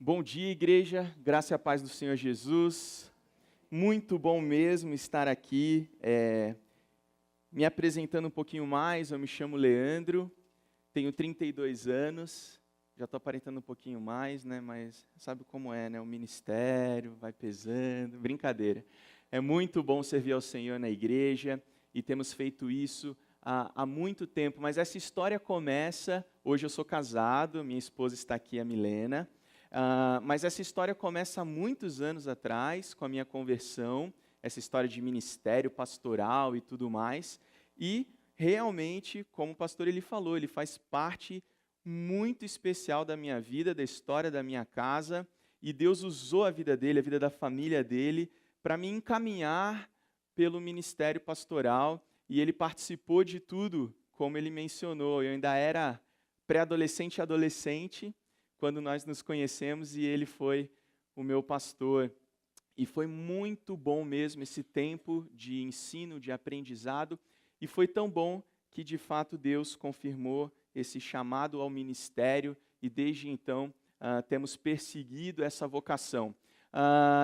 Bom dia, igreja, graça e a paz do Senhor Jesus. Muito bom mesmo estar aqui, me apresentando um pouquinho mais. Eu me chamo Leandro, tenho 32 anos, já estou aparentando um pouquinho mais, né? Mas sabe como é, né? O ministério vai pesando, brincadeira. É muito bom servir ao Senhor na igreja e temos feito isso há muito tempo, mas essa história começa, hoje eu sou casado, minha esposa está aqui, a Milena. Mas essa história começa há muitos anos atrás, com a minha conversão, essa história de ministério pastoral e tudo mais. E, realmente, como o pastor ele falou, ele faz parte muito especial da minha vida, da história da minha casa. E Deus usou a vida dele, a vida da família dele, para me encaminhar pelo ministério pastoral. E ele participou de tudo, como ele mencionou. Eu ainda era pré-adolescente e adolescente, quando nós nos conhecemos, e ele foi o meu pastor. E foi muito bom mesmo esse tempo de ensino, de aprendizado, e foi tão bom que, de fato, Deus confirmou esse chamado ao ministério, e desde então temos perseguido essa vocação.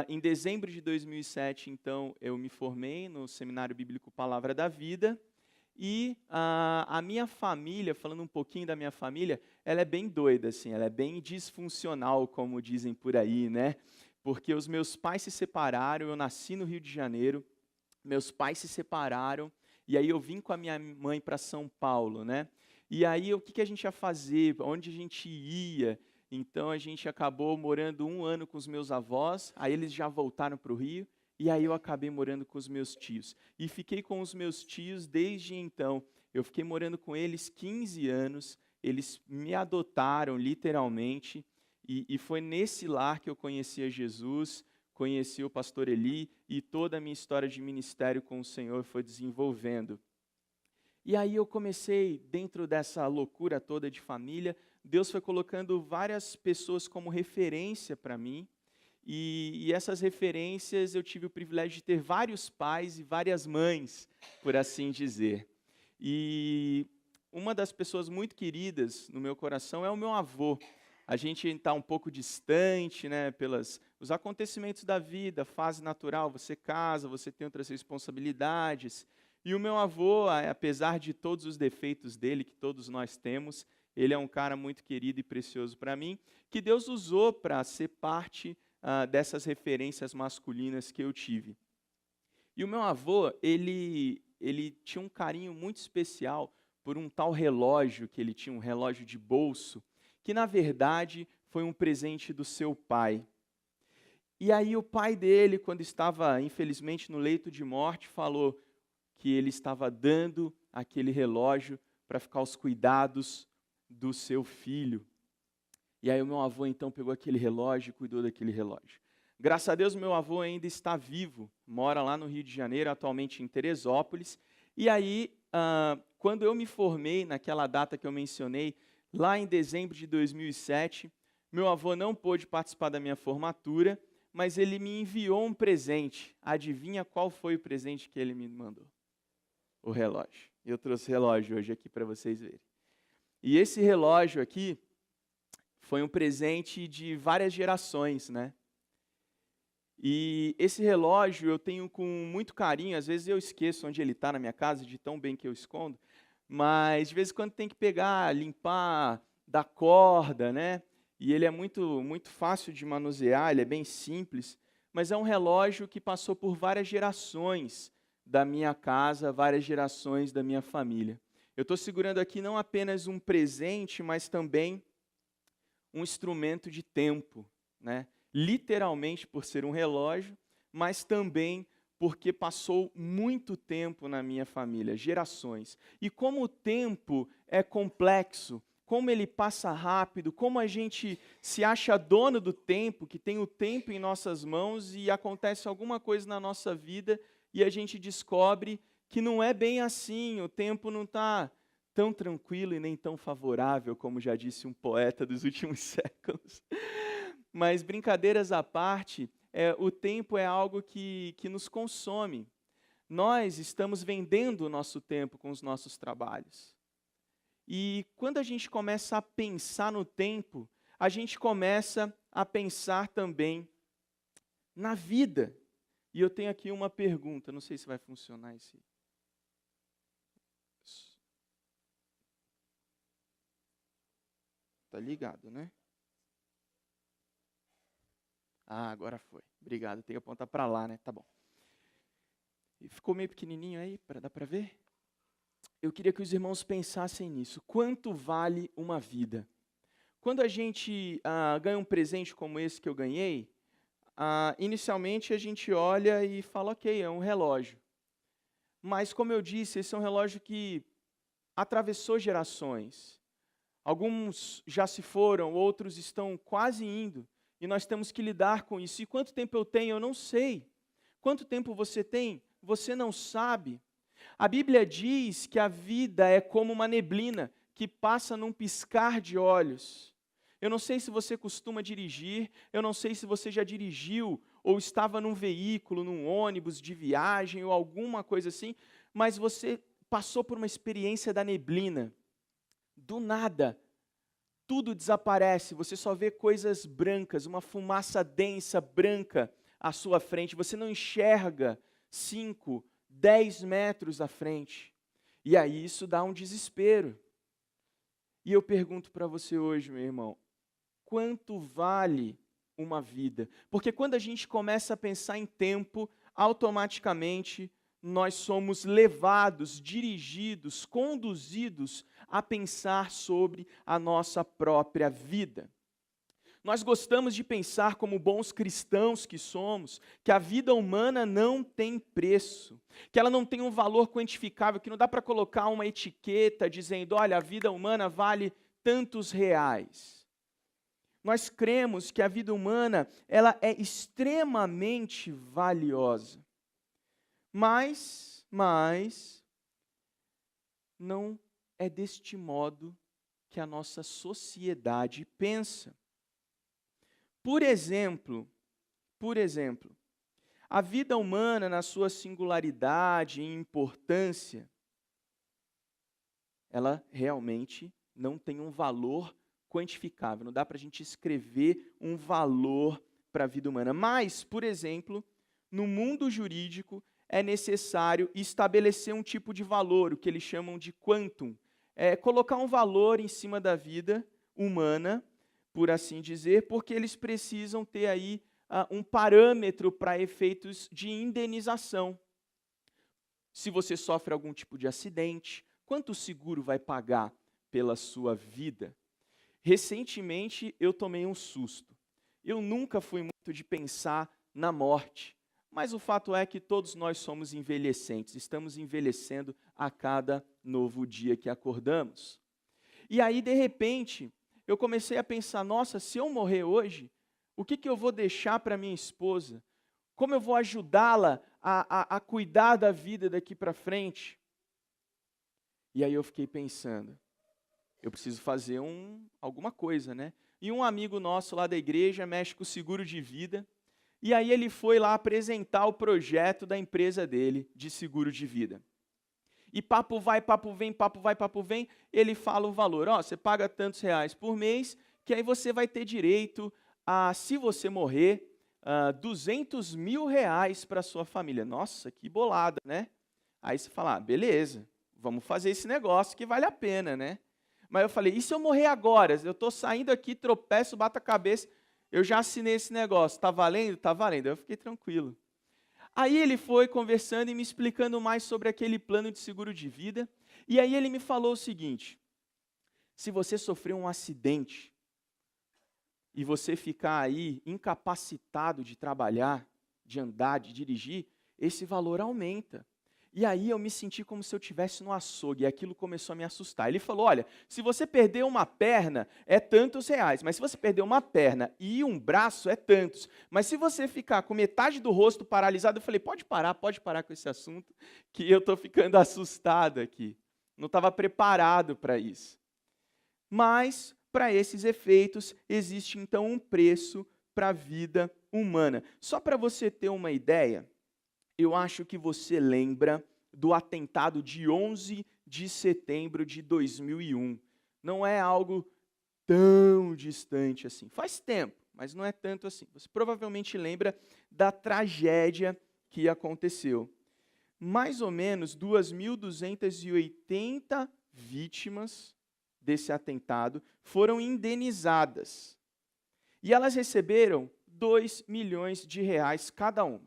Em dezembro de 2007, então, eu me formei no Seminário Bíblico Palavra da Vida. E a minha família, falando um pouquinho da minha família, ela é bem doida, assim, ela é bem disfuncional, como dizem por aí, né? Porque os meus pais se separaram, eu nasci no Rio de Janeiro, meus pais se separaram, e aí eu vim com a minha mãe para São Paulo, né? E aí o que a gente ia fazer, onde a gente ia? Então a gente acabou morando 1 ano com os meus avós, aí eles já voltaram para o Rio, e aí eu acabei morando com os meus tios. E fiquei com os meus tios desde então. Eu fiquei morando com eles 15 anos, eles me adotaram literalmente, e foi nesse lar que eu conheci a Jesus, conheci o pastor Eli, e toda a minha história de ministério com o Senhor foi desenvolvendo. E aí eu comecei, dentro dessa loucura toda de família, Deus foi colocando várias pessoas como referência para mim, e essas referências eu tive o privilégio de ter vários pais e várias mães, por assim dizer. E uma das pessoas muito queridas no meu coração é o meu avô. A gente está um pouco distante, né, pelos os acontecimentos da vida, fase natural, você casa, você tem outras responsabilidades. E o meu avô, apesar de todos os defeitos dele, que todos nós temos, ele é um cara muito querido e precioso para mim, que Deus usou para ser parte dessas referências masculinas que eu tive. E o meu avô, ele tinha um carinho muito especial por um tal relógio que ele tinha, um relógio de bolso, que na verdade foi um presente do seu pai. E aí o pai dele, quando estava infelizmente no leito de morte, falou que ele estava dando aquele relógio para ficar aos cuidados do seu filho. E aí o meu avô então pegou aquele relógio e cuidou daquele relógio. Graças a Deus, meu avô ainda está vivo, mora lá no Rio de Janeiro, atualmente em Teresópolis. E aí, quando eu me formei, naquela data que eu mencionei, lá em dezembro de 2007, meu avô não pôde participar da minha formatura, mas ele me enviou um presente. Adivinha qual foi o presente que ele me mandou? O relógio. Eu trouxe o relógio hoje aqui para vocês verem. E esse relógio aqui foi um presente de várias gerações, né? E esse relógio eu tenho com muito carinho, às vezes eu esqueço onde ele está na minha casa, de tão bem que eu escondo, mas de vez em quando tem que pegar, limpar, dar corda, né? E ele é muito fácil de manusear, ele é bem simples, mas é um relógio que passou por várias gerações da minha casa, várias gerações da minha família. Eu estou segurando aqui não apenas um presente, mas também um instrumento de tempo, né? Literalmente por ser um relógio, mas também porque passou muito tempo na minha família, gerações. E como o tempo é complexo, como ele passa rápido, como a gente se acha dono do tempo, que tem o tempo em nossas mãos e acontece alguma coisa na nossa vida e a gente descobre que não é bem assim, o tempo não está tão tranquilo e nem tão favorável, como já disse um poeta dos últimos séculos. Mas, brincadeiras à parte, o tempo é algo que nos consome. Nós estamos vendendo o nosso tempo com os nossos trabalhos. E quando a gente começa a pensar no tempo, a gente começa a pensar também na vida. E eu tenho aqui uma pergunta, não sei se vai funcionar esse. Tá ligado, né? Ah, agora foi. Obrigado, tem que apontar para lá, né? Tá bom. Ficou meio pequenininho aí, dá para ver? Eu queria que os irmãos pensassem nisso. Quanto vale uma vida? Quando a gente ganha um presente como esse que eu ganhei, inicialmente a gente olha e fala, ok, é um relógio. Mas, como eu disse, esse é um relógio que atravessou gerações. Alguns já se foram, outros estão quase indo. E nós temos que lidar com isso. E quanto tempo eu tenho, eu não sei. Quanto tempo você tem, você não sabe. A Bíblia diz que a vida é como uma neblina que passa num piscar de olhos. Eu não sei se você costuma dirigir, eu não sei se você já dirigiu ou estava num veículo, num ônibus de viagem ou alguma coisa assim, mas você passou por uma experiência da neblina. Do nada, tudo desaparece, você só vê coisas brancas, uma fumaça densa, branca à sua frente, você não enxerga 5, 10 metros à frente. E aí isso dá um desespero. E eu pergunto para você hoje, meu irmão, quanto vale uma vida? Porque quando a gente começa a pensar em tempo, automaticamente nós somos levados, dirigidos, conduzidos a pensar sobre a nossa própria vida. Nós gostamos de pensar, como bons cristãos que somos, que a vida humana não tem preço, que ela não tem um valor quantificável, que não dá para colocar uma etiqueta dizendo, olha, a vida humana vale tantos reais. Nós cremos que a vida humana ela é extremamente valiosa. Mas não é deste modo que a nossa sociedade pensa. Por exemplo, a vida humana na sua singularidade e importância, ela realmente não tem um valor quantificável. Não dá para a gente escrever um valor para a vida humana. Mas, por exemplo, no mundo jurídico, é necessário estabelecer um tipo de valor, o que eles chamam de quantum. É colocar um valor em cima da vida humana, por assim dizer, porque eles precisam ter aí um parâmetro para efeitos de indenização. Se você sofre algum tipo de acidente, quanto o seguro vai pagar pela sua vida? Recentemente eu tomei um susto. Eu nunca fui muito de pensar na morte, mas o fato é que todos nós somos envelhecentes, estamos envelhecendo a cada novo dia que acordamos. E aí, de repente, eu comecei a pensar, nossa, se eu morrer hoje, o que eu vou deixar para minha esposa? Como eu vou ajudá-la a cuidar da vida daqui para frente? E aí eu fiquei pensando, eu preciso fazer alguma coisa, né? E um amigo nosso lá da igreja mexe com o seguro de vida, e aí ele foi lá apresentar o projeto da empresa dele de seguro de vida. E papo vai, papo vem, papo vai, papo vem, ele fala o valor. Você paga tantos reais por mês, que aí você vai ter direito a, se você morrer, 200 mil reais para a sua família. Nossa, que bolada, né? Aí você fala, beleza, vamos fazer esse negócio que vale a pena, né? Mas eu falei, e se eu morrer agora? Eu estou saindo aqui, tropeço, bato a cabeça, eu já assinei esse negócio, está valendo? Está valendo. Eu fiquei tranquilo. Aí ele foi conversando e me explicando mais sobre aquele plano de seguro de vida. E aí ele me falou o seguinte, se você sofrer um acidente e você ficar aí incapacitado de trabalhar, de andar, de dirigir, esse valor aumenta. E aí eu me senti como se eu estivesse no açougue, e aquilo começou a me assustar. Ele falou, olha, se você perder uma perna, é tantos reais, mas se você perder uma perna e um braço, é tantos. Mas se você ficar com metade do rosto paralisado, eu falei, pode parar com esse assunto, que eu estou ficando assustado aqui. Não estava preparado para isso. Mas, para esses efeitos, existe então um preço para a vida humana. Só para você ter uma ideia, eu acho que você lembra do atentado de 11 de setembro de 2001. Não é algo tão distante assim. Faz tempo, mas não é tanto assim. Você provavelmente lembra da tragédia que aconteceu. Mais ou menos 2.280 vítimas desse atentado foram indenizadas. E elas receberam 2 milhões de reais cada uma.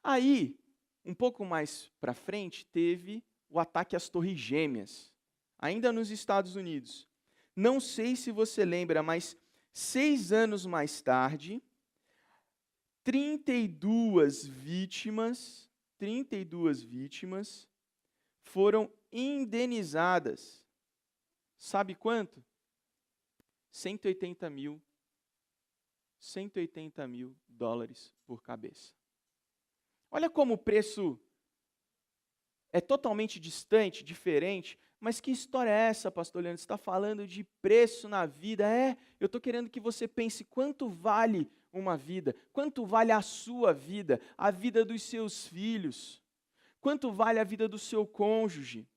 Aí, um pouco mais para frente, teve o ataque às Torres Gêmeas, ainda nos Estados Unidos. Não sei se você lembra, mas 6 anos mais tarde, 32 vítimas foram indenizadas. Sabe quanto? 180 mil dólares por cabeça. Olha como o preço é totalmente distante, diferente. Mas que história é essa, pastor Leandro? Você está falando de preço na vida? Eu estou querendo que você pense quanto vale uma vida, quanto vale a sua vida, a vida dos seus filhos, quanto vale a vida do seu cônjuge.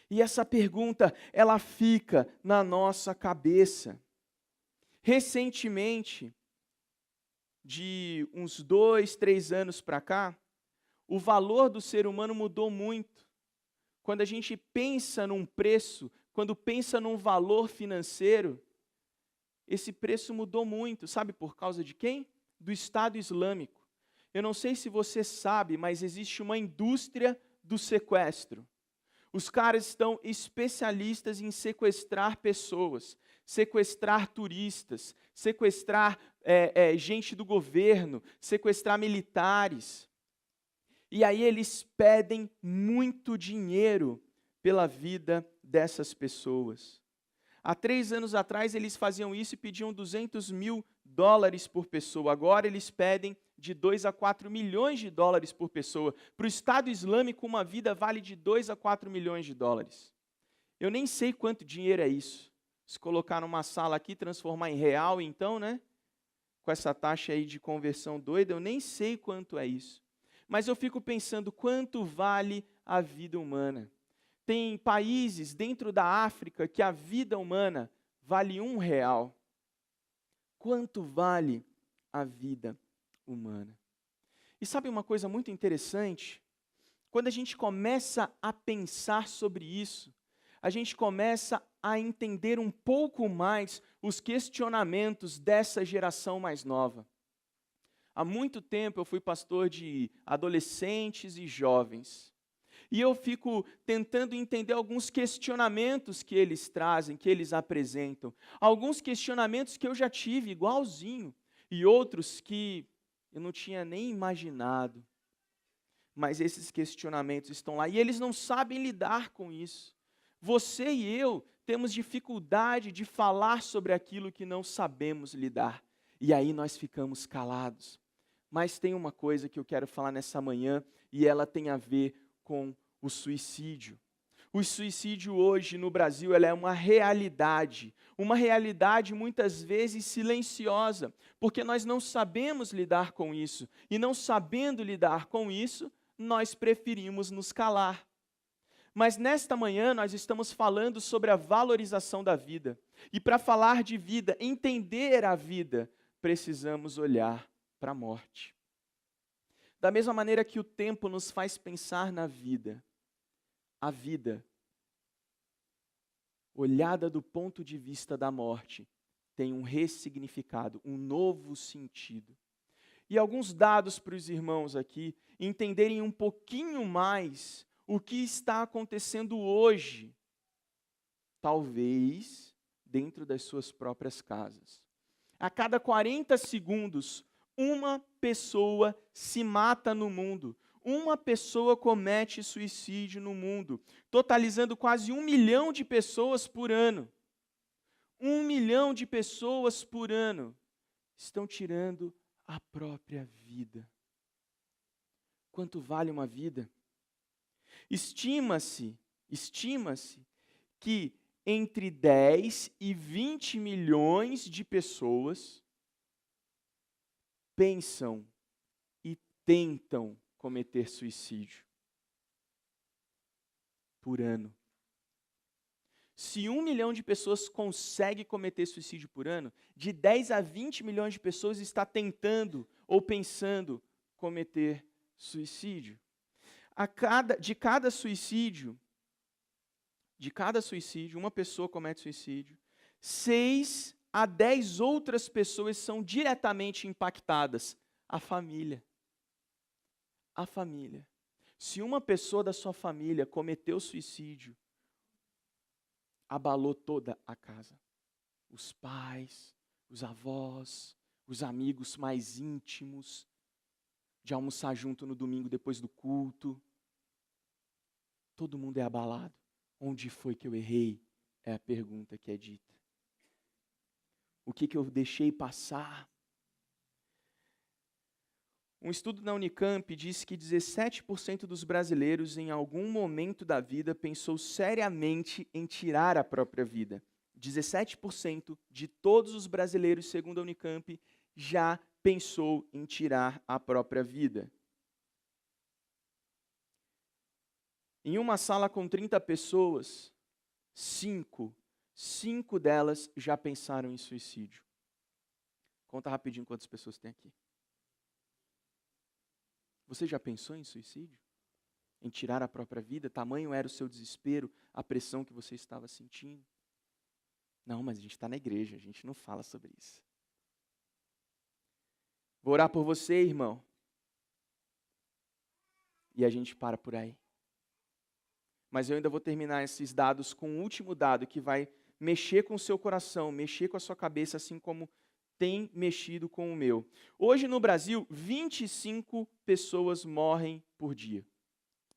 E essa pergunta, ela fica na nossa cabeça. Recentemente, de uns 2, 3 anos para cá, o valor do ser humano mudou muito. Quando a gente pensa num preço, quando pensa num valor financeiro, esse preço mudou muito. Sabe por causa de quem? Do Estado Islâmico. Eu não sei se você sabe, mas existe uma indústria do sequestro. Os caras estão especialistas em sequestrar pessoas, sequestrar turistas, sequestrar gente do governo, sequestrar militares. E aí eles pedem muito dinheiro pela vida dessas pessoas. Há 3 anos atrás eles faziam isso e pediam 200 mil dólares por pessoa. Agora eles pedem de 2 a 4 milhões de dólares por pessoa. Para o Estado Islâmico, uma vida vale de 2 a 4 milhões de dólares. Eu nem sei quanto dinheiro é isso. Se colocar numa sala aqui, transformar em real, então, né? Com essa taxa aí de conversão doida, eu nem sei quanto é isso. Mas eu fico pensando quanto vale a vida humana. Tem países dentro da África que a vida humana vale R$1. Quanto vale a vida humana? E sabe uma coisa muito interessante? Quando a gente começa a pensar sobre isso, a gente começa a entender um pouco mais os questionamentos dessa geração mais nova. Há muito tempo eu fui pastor de adolescentes e jovens. E eu fico tentando entender alguns questionamentos que eles trazem, que eles apresentam. Alguns questionamentos que eu já tive igualzinho, e outros que eu não tinha nem imaginado. Mas esses questionamentos estão lá, e eles não sabem lidar com isso. Você e eu temos dificuldade de falar sobre aquilo que não sabemos lidar. E aí nós ficamos calados. Mas tem uma coisa que eu quero falar nessa manhã, e ela tem a ver com o suicídio. O suicídio hoje no Brasil ela é uma realidade muitas vezes silenciosa, porque nós não sabemos lidar com isso, e não sabendo lidar com isso, nós preferimos nos calar. Mas nesta manhã nós estamos falando sobre a valorização da vida, e para falar de vida, entender a vida, precisamos olhar para a morte. Da mesma maneira que o tempo nos faz pensar na vida, a vida, olhada do ponto de vista da morte, tem um ressignificado, um novo sentido. E alguns dados para os irmãos aqui entenderem um pouquinho mais o que está acontecendo hoje, talvez dentro das suas próprias casas. A cada 40 segundos, uma pessoa se mata no mundo. Uma pessoa comete suicídio no mundo, totalizando quase 1 milhão de pessoas por ano. 1 milhão de pessoas por ano estão tirando a própria vida. Quanto vale uma vida? Estima-se que entre 10 e 20 milhões de pessoas pensam e tentam cometer suicídio por ano. Se 1 milhão de pessoas consegue cometer suicídio por ano, de 10 a 20 milhões de pessoas está tentando ou pensando cometer suicídio. De cada suicídio, uma pessoa comete suicídio, 6 a 10 outras pessoas são diretamente impactadas. A família. A família. Se uma pessoa da sua família cometeu suicídio, abalou toda a casa. Os pais, os avós, os amigos mais íntimos, de almoçar junto no domingo depois do culto. Todo mundo é abalado. Onde foi que eu errei? É a pergunta que é dita. O que eu deixei passar? Um estudo na Unicamp diz que 17% dos brasileiros, em algum momento da vida, pensou seriamente em tirar a própria vida. 17% de todos os brasileiros, segundo a Unicamp, já pensou em tirar a própria vida. Em uma sala com 30 pessoas, 5 delas já pensaram em suicídio. Conta rapidinho quantas pessoas tem aqui. Você já pensou em suicídio? Em tirar a própria vida? Tamanho era o seu desespero, a pressão que você estava sentindo? Não, mas a gente está na igreja, a gente não fala sobre isso. Vou orar por você, irmão. E a gente para por aí. Mas eu ainda vou terminar esses dados com um último dado que vai mexer com o seu coração, mexer com a sua cabeça, assim como tem mexido com o meu. Hoje no Brasil, 25 pessoas morrem por dia,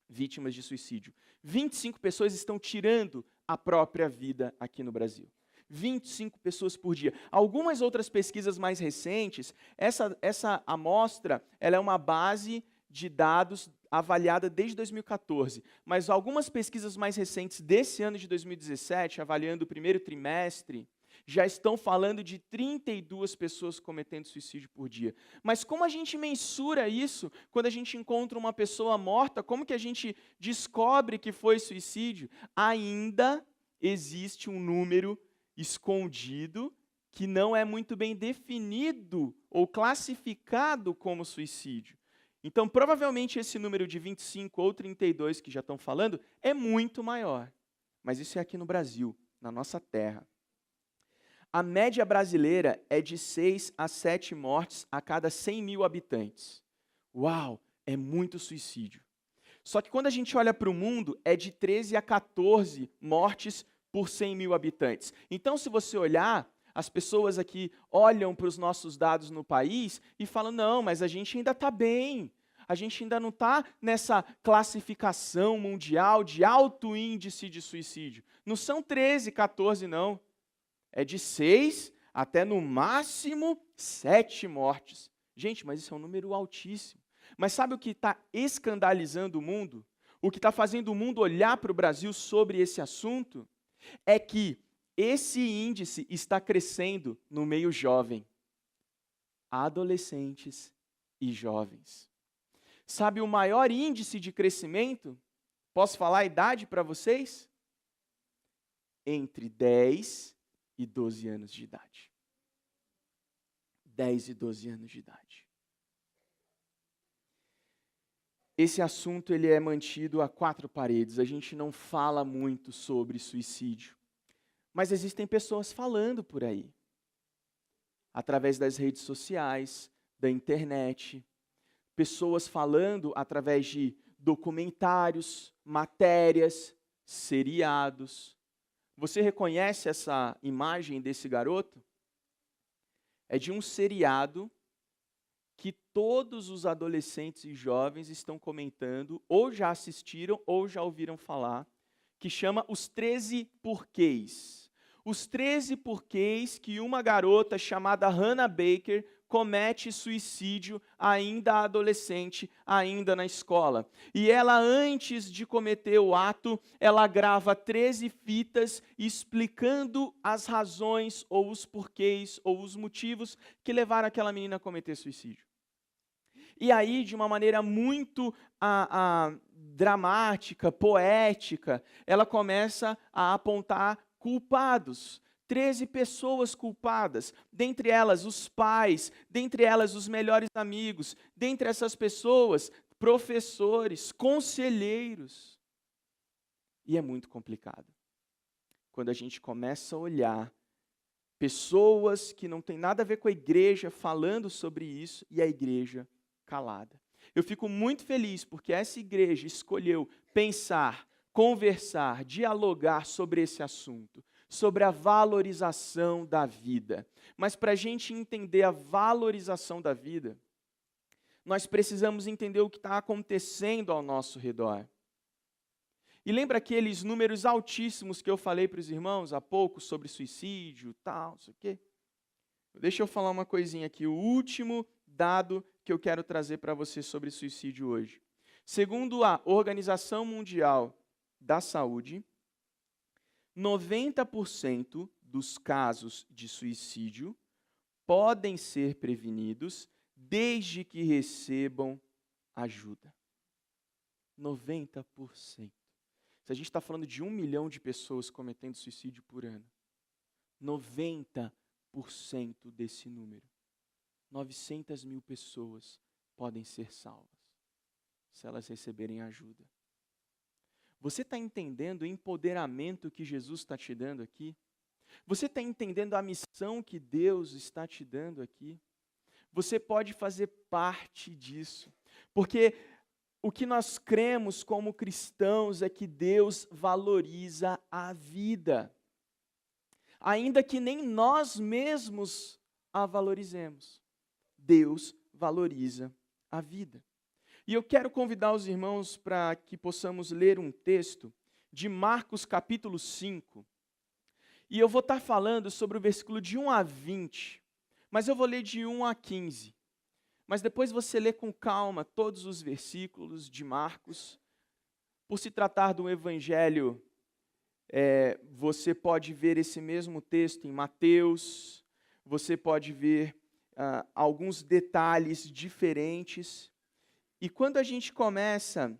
vítimas de suicídio. 25 pessoas estão tirando a própria vida aqui no Brasil. 25 pessoas por dia. Algumas outras pesquisas mais recentes, essa amostra, ela é uma base de dados avaliada desde 2014, mas algumas pesquisas mais recentes desse ano de 2017, avaliando o primeiro trimestre, já estão falando de 32 pessoas cometendo suicídio por dia. Mas como a gente mensura isso quando a gente encontra uma pessoa morta? Como que a gente descobre que foi suicídio? Ainda existe um número escondido que não é muito bem definido ou classificado como suicídio. Então, provavelmente esse número de 25 ou 32 que já estão falando é muito maior. Mas isso é aqui no Brasil, na nossa terra. A média brasileira é de 6 a 7 mortes a cada 100 mil habitantes. Uau, é muito suicídio. Só que quando a gente olha para o mundo, é de 13 a 14 mortes por 100 mil habitantes. Então, se você olhar, as pessoas aqui olham para os nossos dados no país e falam, não, mas a gente ainda está bem. A gente ainda não está nessa classificação mundial de alto índice de suicídio. Não são 13, 14, não. É de 6 até, no máximo, 7 mortes. Gente, mas isso é um número altíssimo. Mas sabe o que está escandalizando o mundo? O que está fazendo o mundo olhar para o Brasil sobre esse assunto? É que esse índice está crescendo no meio jovem. Adolescentes e jovens. Sabe o maior índice de crescimento? Posso falar a idade para vocês? Entre 10 e 12 anos de idade. 10 e 12 anos de idade. Esse assunto ele é mantido a 4 paredes. A gente não fala muito sobre suicídio. Mas existem pessoas falando por aí. Através das redes sociais, da internet. Pessoas falando através de documentários, matérias, seriados. Você reconhece essa imagem desse garoto? É de um seriado que todos os adolescentes e jovens estão comentando, ou já assistiram, ou já ouviram falar, que chama Os 13 Porquês. Os 13 porquês que uma garota chamada Hannah Baker comete suicídio ainda adolescente, ainda na escola. E ela, antes de cometer o ato, ela grava 13 fitas explicando as razões, ou os porquês, ou os motivos que levaram aquela menina a cometer suicídio. E aí, de uma maneira muito dramática, poética, ela começa a apontar culpados. 13 pessoas culpadas, dentre elas os pais, dentre elas os melhores amigos, dentre essas pessoas, professores, conselheiros. E é muito complicado. Quando a gente começa a olhar pessoas que não têm nada a ver com a igreja falando sobre isso e a igreja calada. Eu fico muito feliz porque essa igreja escolheu pensar, conversar, dialogar sobre esse assunto, sobre a valorização da vida. Mas para a gente entender a valorização da vida, nós precisamos entender o que está acontecendo ao nosso redor. E lembra aqueles números altíssimos que eu falei para os irmãos há pouco sobre suicídio, tal, não sei o quê? Deixa eu falar uma coisinha aqui, o último dado que eu quero trazer para você sobre suicídio hoje. Segundo a Organização Mundial da Saúde, 90% dos casos de suicídio podem ser prevenidos desde que recebam ajuda. 90%. Se a gente está falando de 1 milhão de pessoas cometendo suicídio por ano, 90% desse número, 900 mil pessoas podem ser salvas, se elas receberem ajuda. Você está entendendo o empoderamento que Jesus está te dando aqui? Você está entendendo a missão que Deus está te dando aqui? Você pode fazer parte disso, porque o que nós cremos como cristãos é que Deus valoriza a vida, ainda que nem nós mesmos a valorizemos. Deus valoriza a vida. E eu quero convidar os irmãos para que possamos ler um texto de Marcos capítulo 5. E eu vou estar falando sobre o versículo de 1 a 20, mas eu vou ler de 1 a 15. Mas depois você lê com calma todos os versículos de Marcos. Por se tratar de um evangelho, você pode ver esse mesmo texto em Mateus, você pode ver alguns detalhes diferentes. E quando a gente começa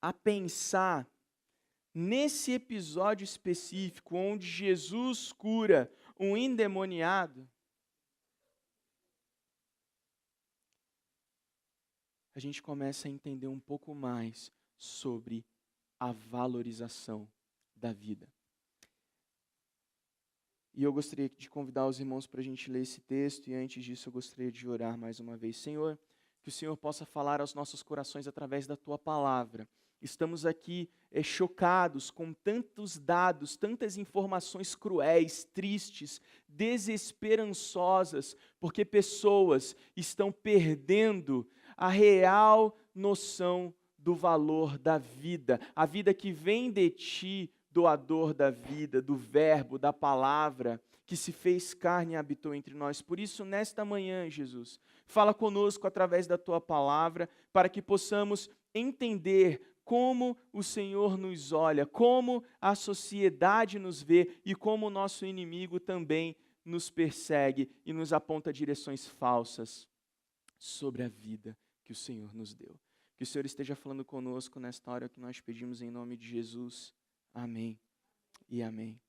a pensar nesse episódio específico, onde Jesus cura um endemoniado, a gente começa a entender um pouco mais sobre a valorização da vida. E eu gostaria de convidar os irmãos para a gente ler esse texto, e antes disso eu gostaria de orar mais uma vez. Senhor, que o Senhor possa falar aos nossos corações através da Tua palavra. Estamos aqui chocados com tantos dados, tantas informações cruéis, tristes, desesperançosas, porque pessoas estão perdendo a real noção do valor da vida, a vida que vem de Ti, doador da vida, do verbo, da palavra, que se fez carne e habitou entre nós. Por isso, nesta manhã, Jesus, fala conosco através da Tua palavra, para que possamos entender como o Senhor nos olha, como a sociedade nos vê e como o nosso inimigo também nos persegue e nos aponta direções falsas sobre a vida que o Senhor nos deu. Que o Senhor esteja falando conosco nesta hora que nós pedimos em nome de Jesus. Amém e amém.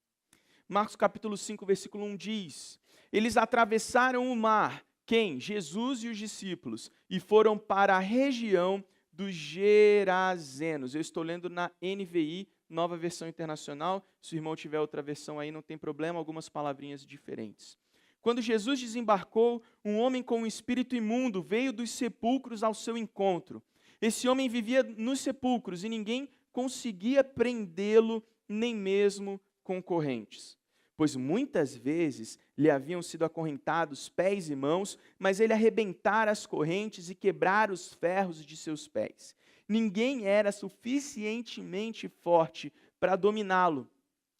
Marcos capítulo 5, versículo 1 diz: eles atravessaram o mar, quem? Jesus e os discípulos, e foram para a região dos Gerazenos. Eu estou lendo na NVI, Nova Versão Internacional. Se o irmão tiver outra versão aí, não tem problema, algumas palavrinhas diferentes. Quando Jesus desembarcou, um homem com um espírito imundo veio dos sepulcros ao seu encontro. Esse homem vivia nos sepulcros e ninguém conseguia prendê-lo, nem mesmo com correntes. Pois muitas vezes lhe haviam sido acorrentados pés e mãos, mas ele arrebentara as correntes e quebrara os ferros de seus pés. Ninguém era suficientemente forte para dominá-lo.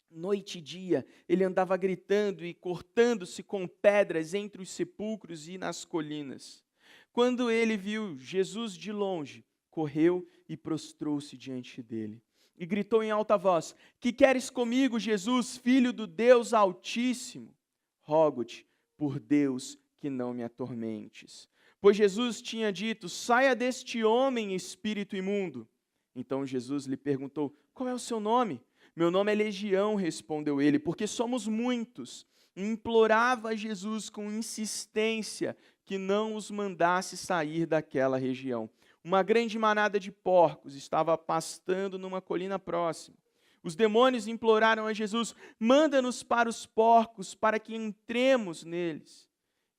Noite e dia, ele andava gritando e cortando-se com pedras entre os sepulcros e nas colinas. Quando ele viu Jesus de longe, correu e prostrou-se diante dele. E gritou em alta voz: que queres comigo, Jesus, filho do Deus Altíssimo? Rogo-te, por Deus, que não me atormentes. Pois Jesus tinha dito: saia deste homem, espírito imundo. Então Jesus lhe perguntou: qual é o seu nome? Meu nome é Legião, respondeu ele, porque somos muitos. E implorava a Jesus com insistência que não os mandasse sair daquela região. Uma grande manada de porcos estava pastando numa colina próxima. Os demônios imploraram a Jesus: manda-nos para os porcos, para que entremos neles.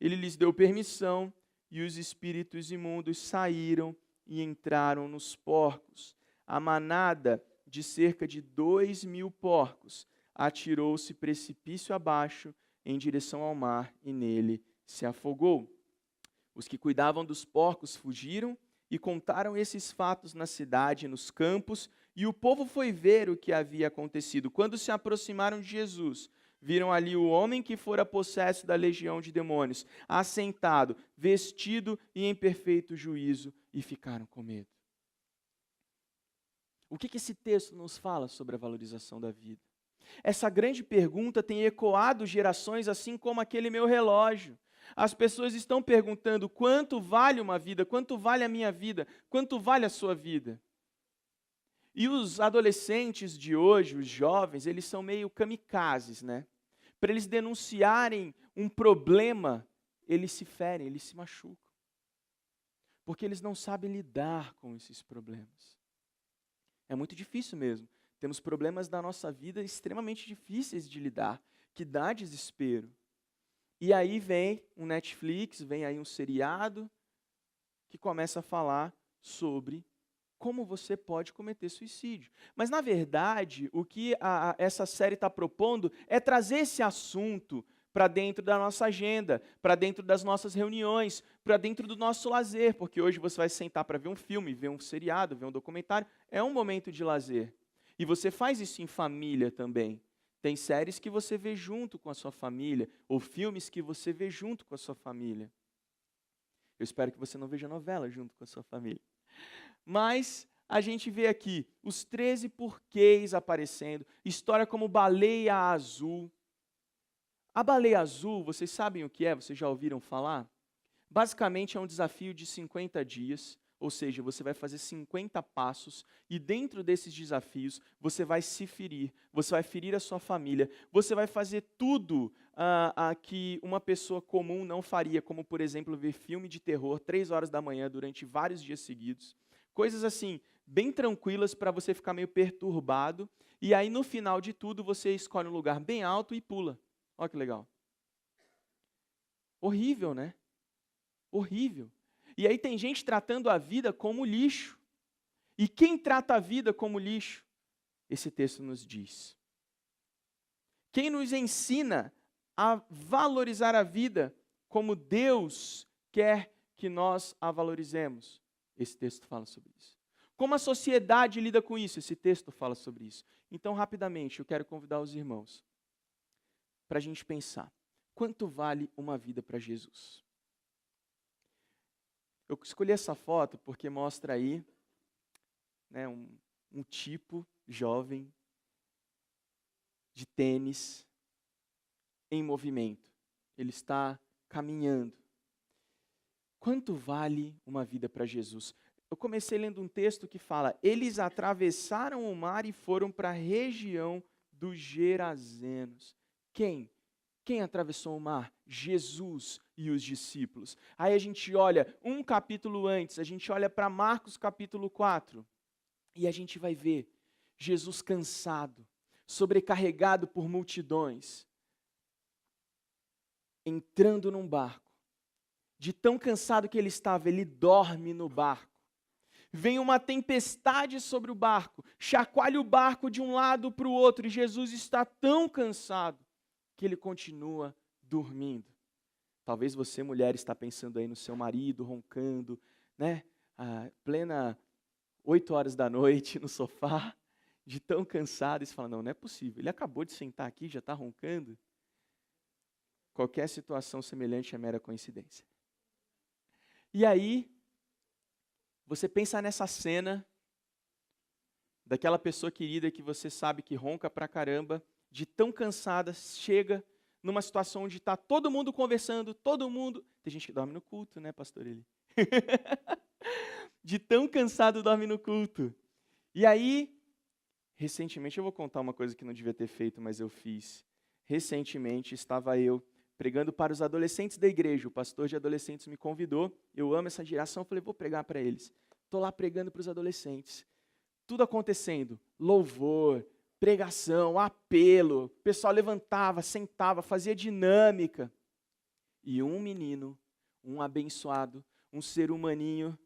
Ele lhes deu permissão, e os espíritos imundos saíram e entraram nos porcos. A manada, de cerca de 2.000 porcos, atirou-se precipício abaixo em direção ao mar e nele se afogou. Os que cuidavam dos porcos fugiram e contaram esses fatos na cidade e nos campos, e o povo foi ver o que havia acontecido. Quando se aproximaram de Jesus, viram ali o homem que fora possesso da legião de demônios, assentado, vestido e em perfeito juízo, e ficaram com medo. O que esse texto nos fala sobre a valorização da vida? Essa grande pergunta tem ecoado gerações, assim como aquele meu relógio. As pessoas estão perguntando: quanto vale uma vida? Quanto vale a minha vida? Quanto vale a sua vida? E os adolescentes de hoje, os jovens, eles são meio kamikazes, né? Para eles denunciarem um problema, eles se ferem, eles se machucam. Porque eles não sabem lidar com esses problemas. É muito difícil mesmo. Temos problemas da nossa vida extremamente difíceis de lidar, que dá desespero. E aí vem um Netflix, vem aí um seriado que começa a falar sobre como você pode cometer suicídio. Mas, na verdade, o que essa série está propondo é trazer esse assunto para dentro da nossa agenda, para dentro das nossas reuniões, para dentro do nosso lazer, porque hoje você vai sentar para ver um filme, ver um seriado, ver um documentário, é um momento de lazer. E você faz isso em família também. Tem séries que você vê junto com a sua família, ou filmes que você vê junto com a sua família. Eu espero que você não veja novela junto com a sua família. Mas a gente vê aqui os 13 porquês aparecendo, história como Baleia Azul. A Baleia Azul, vocês sabem o que é? Vocês já ouviram falar? Basicamente é um desafio de 50 dias, ou seja, você vai fazer 50 passos e dentro desses desafios você vai se ferir, você vai ferir a sua família, você vai fazer tudo que uma pessoa comum não faria, como por exemplo ver filme de terror 3 horas da manhã durante vários dias seguidos. Coisas assim, bem tranquilas para você ficar meio perturbado, e aí no final de tudo você escolhe um lugar bem alto e pula. Olha que legal. Horrível, né? Horrível. E aí tem gente tratando a vida como lixo. E quem trata a vida como lixo? Esse texto nos diz. Quem nos ensina a valorizar a vida como Deus quer que nós a valorizemos? Esse texto fala sobre isso. Como a sociedade lida com isso? Esse texto fala sobre isso. Então, rapidamente, eu quero convidar os irmãos para a gente pensar. Quanto vale uma vida para Jesus? Eu escolhi essa foto porque mostra aí, né, um tipo jovem de tênis em movimento. Ele está caminhando. Quanto vale uma vida para Jesus? Eu comecei lendo um texto que fala: eles atravessaram o mar e foram para a região dos Gerazenos. Quem? Quem atravessou o mar? Jesus e os discípulos. Aí a gente olha um capítulo antes, a gente olha para Marcos capítulo 4, e a gente vai ver Jesus cansado, sobrecarregado por multidões, entrando num barco. De tão cansado que ele estava, ele dorme no barco. Vem uma tempestade sobre o barco, chacoalha o barco de um lado para o outro, e Jesus está tão cansado que ele continua dormindo. Talvez você, mulher, está pensando aí no seu marido, roncando, né? Plena 8 horas da noite no sofá, de tão cansado, e você fala: não é possível, ele acabou de sentar aqui, já está roncando. Qualquer situação semelhante é mera coincidência. E aí, você pensa nessa cena, daquela pessoa querida que você sabe que ronca pra caramba, de tão cansada, chega numa situação onde está todo mundo conversando, todo mundo... Tem gente que dorme no culto, né, pastor Eli? De tão cansado dorme no culto. E aí, Recentemente, eu vou contar uma coisa que não devia ter feito, mas eu fiz. Recentemente, estava eu pregando para os adolescentes da igreja. O pastor de adolescentes me convidou. Eu amo essa geração. Eu falei, vou pregar para eles. Estou lá pregando para os adolescentes. Tudo acontecendo. Louvor, pregação, apelo. O pessoal levantava, sentava, fazia dinâmica. E um menino, um abençoado, um ser humaninho,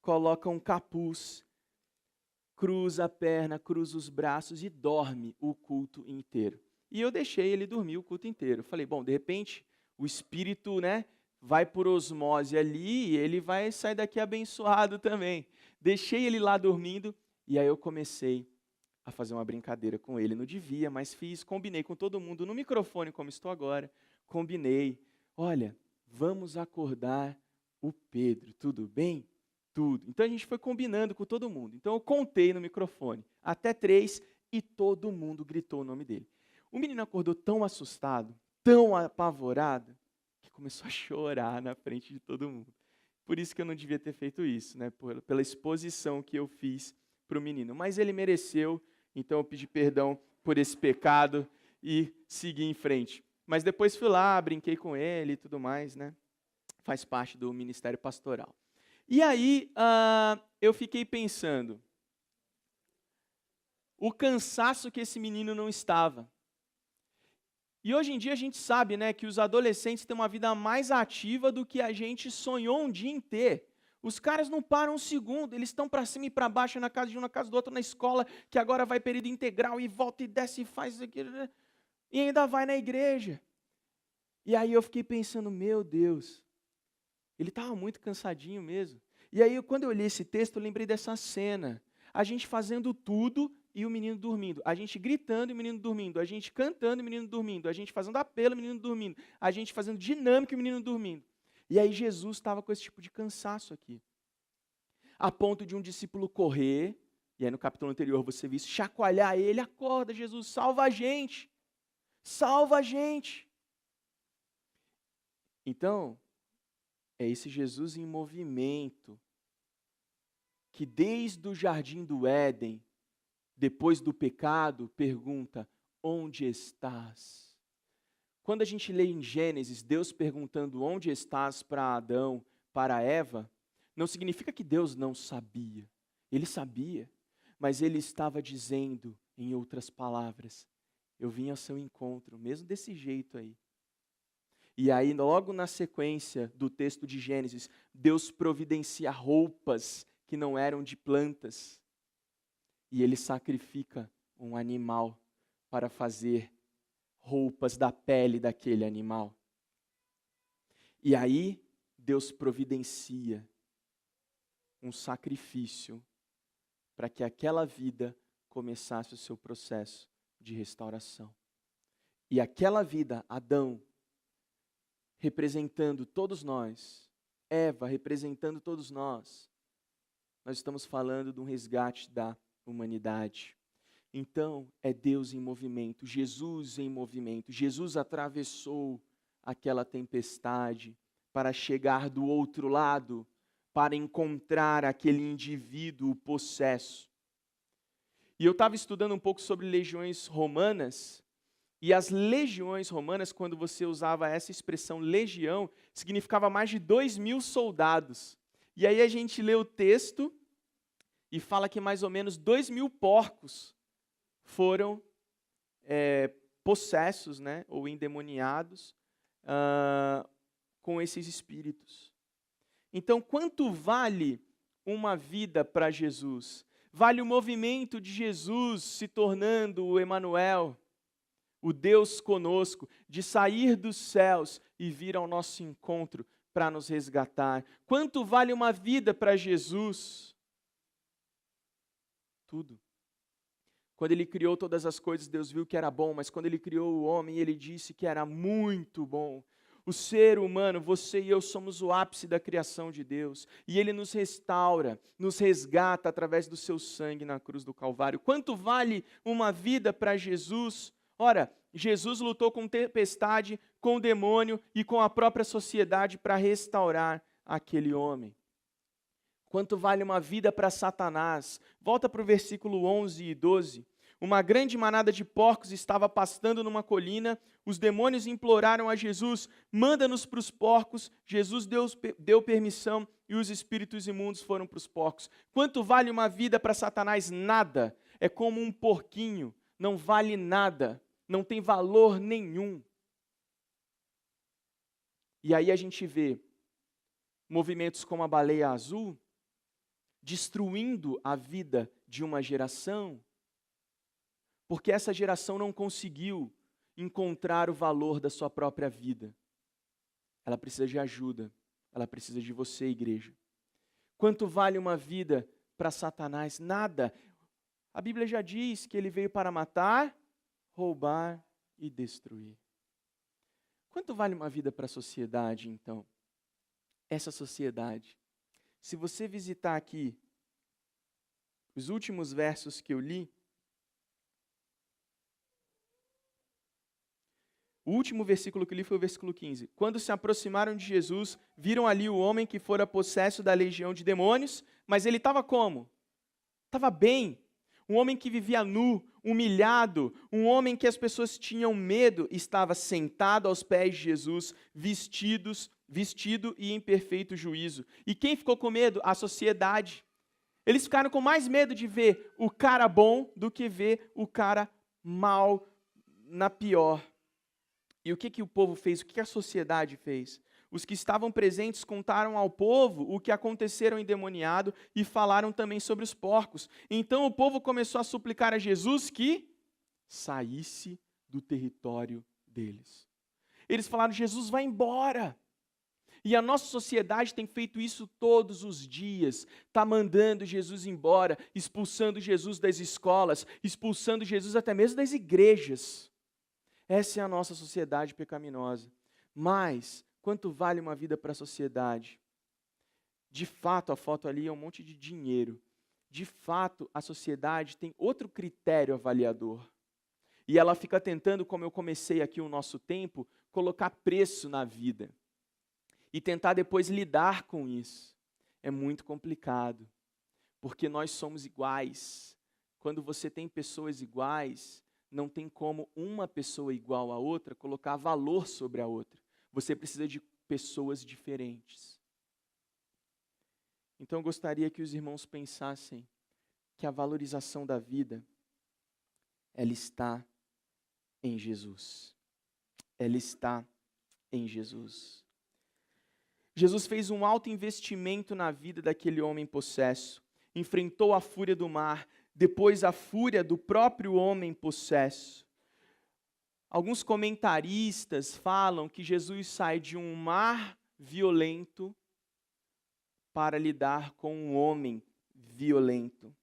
coloca um capuz, cruza a perna, cruza os braços e dorme o culto inteiro. E eu deixei ele dormir o culto inteiro. Falei, bom, de repente, o espírito, vai por osmose ali e ele vai sair daqui abençoado também. Deixei ele lá dormindo e aí eu comecei a fazer uma brincadeira com ele. Não devia, mas fiz, combinei com todo mundo no microfone, como estou agora. Combinei, olha, vamos acordar o Pedro, tudo bem? Tudo. Então a gente foi combinando com todo mundo. Então eu contei no microfone, até 3, e todo mundo gritou o nome dele. O menino acordou tão assustado, tão apavorado, que começou a chorar na frente de todo mundo. Por isso que eu não devia ter feito isso, pela exposição que eu fiz para o menino. Mas ele mereceu, então eu pedi perdão por esse pecado e segui em frente. Mas depois fui lá, brinquei com ele e tudo mais, Faz parte do ministério pastoral. E aí eu fiquei pensando, o cansaço que esse menino não estava. E hoje em dia a gente sabe, que os adolescentes têm uma vida mais ativa do que a gente sonhou um dia em ter. Os caras não param um segundo, eles estão para cima e para baixo, na casa de um, na casa do outro, na escola, que agora vai período integral, e volta e desce e faz aquilo, e ainda vai na igreja. E aí eu fiquei pensando, meu Deus, ele estava muito cansadinho mesmo. E aí quando eu li esse texto, eu lembrei dessa cena. A gente fazendo tudo e o menino dormindo. A gente gritando e o menino dormindo. A gente cantando e o menino dormindo. A gente fazendo apelo e o menino dormindo. A gente fazendo dinâmica e o menino dormindo. E aí Jesus estava com esse tipo de cansaço aqui. A ponto de um discípulo correr, e aí no capítulo anterior você viu isso, chacoalhar ele, acorda Jesus, salva a gente. Salva a gente. Então, é esse Jesus em movimento, que desde o jardim do Éden, depois do pecado, pergunta, onde estás? Quando a gente lê em Gênesis, Deus perguntando onde estás para Adão, para Eva, não significa que Deus não sabia. Ele sabia, mas ele estava dizendo, em outras palavras, eu vim ao seu encontro, mesmo desse jeito aí. E aí, logo na sequência do texto de Gênesis, Deus providencia roupas que não eram de plantas. E ele sacrifica um animal para fazer roupas da pele daquele animal. E aí, Deus providencia um sacrifício para que aquela vida começasse o seu processo de restauração. E aquela vida, Adão, representando todos nós, Eva representando todos nós estamos falando de um resgate da humanidade. Então, é Deus em movimento, Jesus em movimento. Jesus atravessou aquela tempestade para chegar do outro lado, para encontrar aquele indivíduo possesso. E eu estava estudando um pouco sobre legiões romanas, e as legiões romanas, quando você usava essa expressão legião, significava mais de 2.000 soldados. E aí a gente lê o texto e fala que mais ou menos 2.000 porcos foram possessos, ou endemoniados com esses espíritos. Então, quanto vale uma vida para Jesus? Vale o movimento de Jesus se tornando o Emanuel, o Deus conosco, de sair dos céus e vir ao nosso encontro para nos resgatar. Quanto vale uma vida para Jesus? Tudo. Quando ele criou todas as coisas, Deus viu que era bom, mas quando ele criou o homem, ele disse que era muito bom. O ser humano, você e eu somos o ápice da criação de Deus. E ele nos restaura, nos resgata através do seu sangue na cruz do Calvário. Quanto vale uma vida para Jesus? Ora, Jesus lutou com tempestade, com o demônio e com a própria sociedade para restaurar aquele homem. Quanto vale uma vida para Satanás? Volta para o versículo 11 e 12. Uma grande manada de porcos estava pastando numa colina. Os demônios imploraram a Jesus: manda-nos para os porcos. Jesus deu permissão e os espíritos imundos foram para os porcos. Quanto vale uma vida para Satanás? Nada. É como um porquinho, não vale nada, não tem valor nenhum. E aí a gente vê movimentos como a baleia azul destruindo a vida de uma geração, porque essa geração não conseguiu encontrar o valor da sua própria vida. Ela precisa de ajuda, ela precisa de você, igreja. Quanto vale uma vida para Satanás? Nada. A Bíblia já diz que ele veio para matar, roubar e destruir. Quanto vale uma vida para a sociedade, então? Essa sociedade. Se você visitar aqui os últimos versos que eu li, o último versículo que eu li foi o versículo 15. Quando se aproximaram de Jesus, viram ali o homem que fora possesso da legião de demônios, mas ele estava como? Estava bem. Um homem que vivia nu, humilhado, um homem que as pessoas tinham medo, estava sentado aos pés de Jesus, vestido e em perfeito juízo. E quem ficou com medo? A sociedade. Eles ficaram com mais medo de ver o cara bom do que ver o cara mal na pior. E o que o povo fez? O que a sociedade fez? Os que estavam presentes contaram ao povo o que aconteceram endemoniado e falaram também sobre os porcos. Então o povo começou a suplicar a Jesus que saísse do território deles. Eles falaram: Jesus, vai embora. E a nossa sociedade tem feito isso todos os dias. Está mandando Jesus embora, expulsando Jesus das escolas, expulsando Jesus até mesmo das igrejas. Essa é a nossa sociedade pecaminosa. Mas, quanto vale uma vida para a sociedade? De fato, a foto ali é um monte de dinheiro. De fato, a sociedade tem outro critério avaliador. E ela fica tentando, como eu comecei aqui o nosso tempo, colocar preço na vida. E tentar depois lidar com isso. É muito complicado. Porque nós somos iguais. Quando você tem pessoas iguais, não tem como uma pessoa igual à outra colocar valor sobre a outra. Você precisa de pessoas diferentes. Então eu gostaria que os irmãos pensassem que a valorização da vida, ela está em Jesus. Ela está em Jesus. Jesus fez um alto investimento na vida daquele homem possesso. Enfrentou a fúria do mar, depois a fúria do próprio homem possesso. Alguns comentaristas falam que Jesus sai de um mar violento para lidar com um homem violento.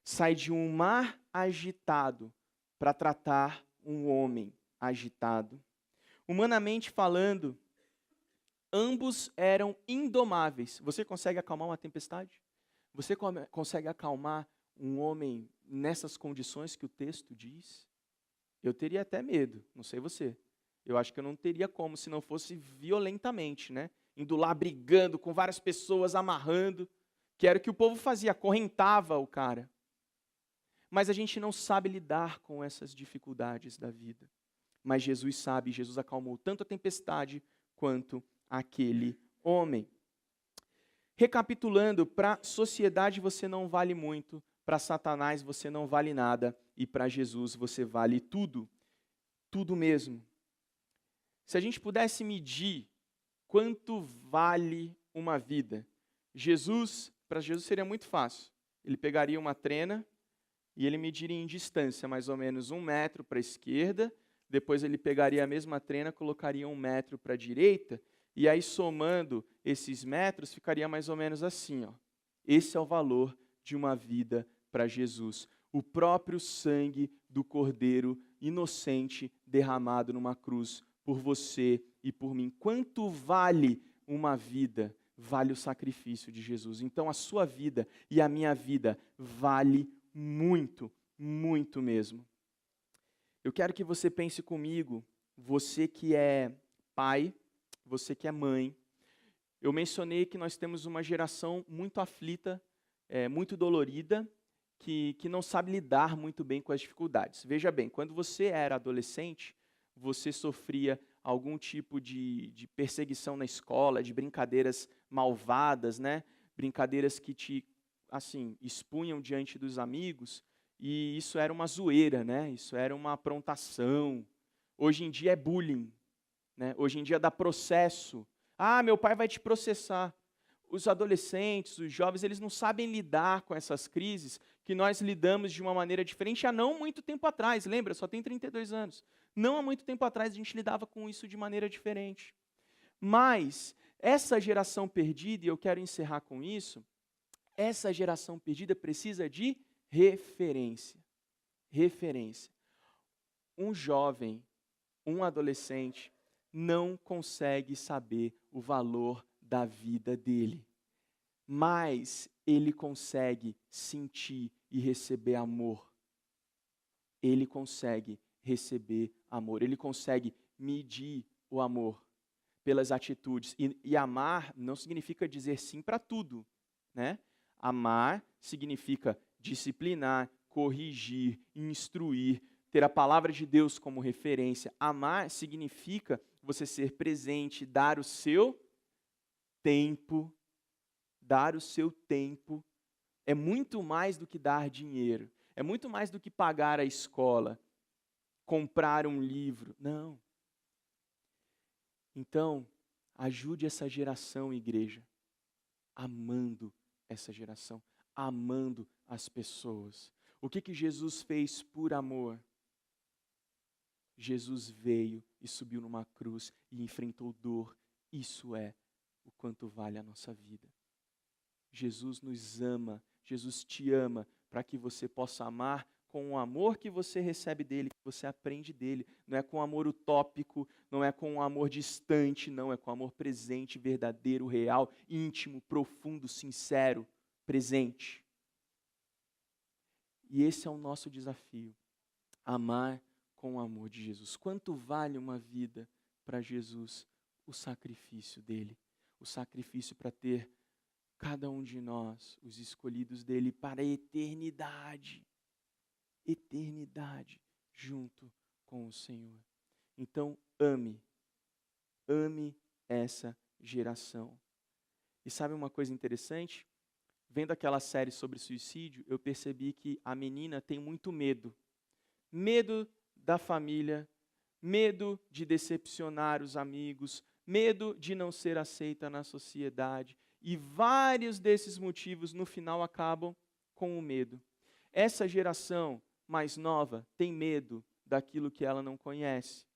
Sai de um mar agitado para tratar um homem agitado. Humanamente falando, ambos eram indomáveis. Você consegue acalmar uma tempestade? Você consegue acalmar um homem nessas condições que o texto diz? Eu teria até medo, não sei você. Eu acho que eu não teria como se não fosse violentamente, né? Indo lá brigando com várias pessoas, amarrando, que era o que o povo fazia, acorrentava o cara. Mas a gente não sabe lidar com essas dificuldades da vida. Mas Jesus sabe, Jesus acalmou tanto a tempestade quanto aquele homem. Recapitulando, para a sociedade você não vale muito, para Satanás você não vale nada, e para Jesus você vale tudo, tudo mesmo. Se a gente pudesse medir quanto vale uma vida, para Jesus seria muito fácil. Ele pegaria uma trena e ele mediria em distância, mais ou menos 1 metro para a esquerda, depois ele pegaria a mesma trena, colocaria 1 metro para a direita, e aí somando esses metros, ficaria mais ou menos assim, ó. Esse é o valor de uma vida para Jesus. O próprio sangue do Cordeiro inocente derramado numa cruz por você e por mim. Quanto vale uma vida? Vale o sacrifício de Jesus. Então a sua vida e a minha vida vale muito, muito mesmo. Eu quero que você pense comigo, você que é pai, você que é mãe. Eu mencionei que nós temos uma geração muito aflita, muito dolorida, que não sabe lidar muito bem com as dificuldades. Veja bem, quando você era adolescente, você sofria algum tipo de perseguição na escola, de brincadeiras malvadas, né? Brincadeiras que te, assim, expunham diante dos amigos, e isso era uma zoeira, né? Isso era uma aprontação. Hoje em dia é bullying, né? Hoje em dia dá processo. Ah, meu pai vai te processar. Os adolescentes, os jovens, eles não sabem lidar com essas crises que nós lidamos de uma maneira diferente há não muito tempo atrás. Lembra? Só tem 32 anos. Não há muito tempo atrás a gente lidava com isso de maneira diferente. Mas essa geração perdida, e eu quero encerrar com isso, essa geração perdida precisa de referência. Referência. Um jovem, um adolescente, não consegue saber o valor da vida dele, mas ele consegue sentir e receber amor. Ele consegue receber amor, ele consegue medir o amor pelas atitudes. E amar não significa dizer sim para tudo, né? Amar significa disciplinar, corrigir, instruir, ter a palavra de Deus como referência. Amar significa você ser presente, dar o seu tempo. Dar o seu tempo é muito mais do que dar dinheiro, é muito mais do que pagar a escola, comprar um livro. Não. Então, ajude essa geração, igreja, amando essa geração, amando as pessoas. O que Jesus fez por amor? Jesus veio e subiu numa cruz e enfrentou dor. Isso é o quanto vale a nossa vida. Jesus nos ama, Jesus te ama, para que você possa amar com o amor que você recebe dele, que você aprende dele. Não é com amor utópico, não é com um amor distante, não, é com amor presente, verdadeiro, real, íntimo, profundo, sincero, presente. E esse é o nosso desafio, amar com o amor de Jesus. Quanto vale uma vida para Jesus? O sacrifício dele, o sacrifício para ter cada um de nós, os escolhidos dele, para a eternidade. Eternidade junto com o Senhor. Então, ame essa geração. E sabe uma coisa interessante? Vendo aquela série sobre suicídio, eu percebi que a menina tem muito medo. Medo da família, medo de decepcionar os amigos, medo de não ser aceita na sociedade. E vários desses motivos, no final, acabam com o medo. Essa geração mais nova tem medo daquilo que ela não conhece.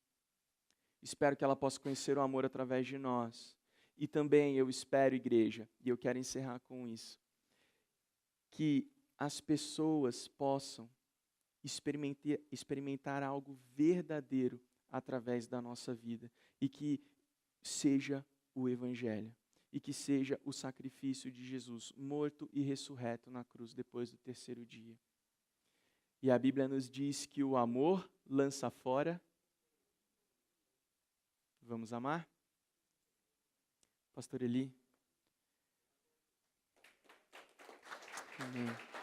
Espero que ela possa conhecer o amor através de nós. E também eu espero, igreja, e eu quero encerrar com isso, que as pessoas possam experimentar algo verdadeiro através da nossa vida. E que seja o Evangelho. E que seja o sacrifício de Jesus, morto e ressurreto na cruz depois do terceiro dia. E a Bíblia nos diz que o amor lança fora. Vamos amar? Pastor Eli? Amém.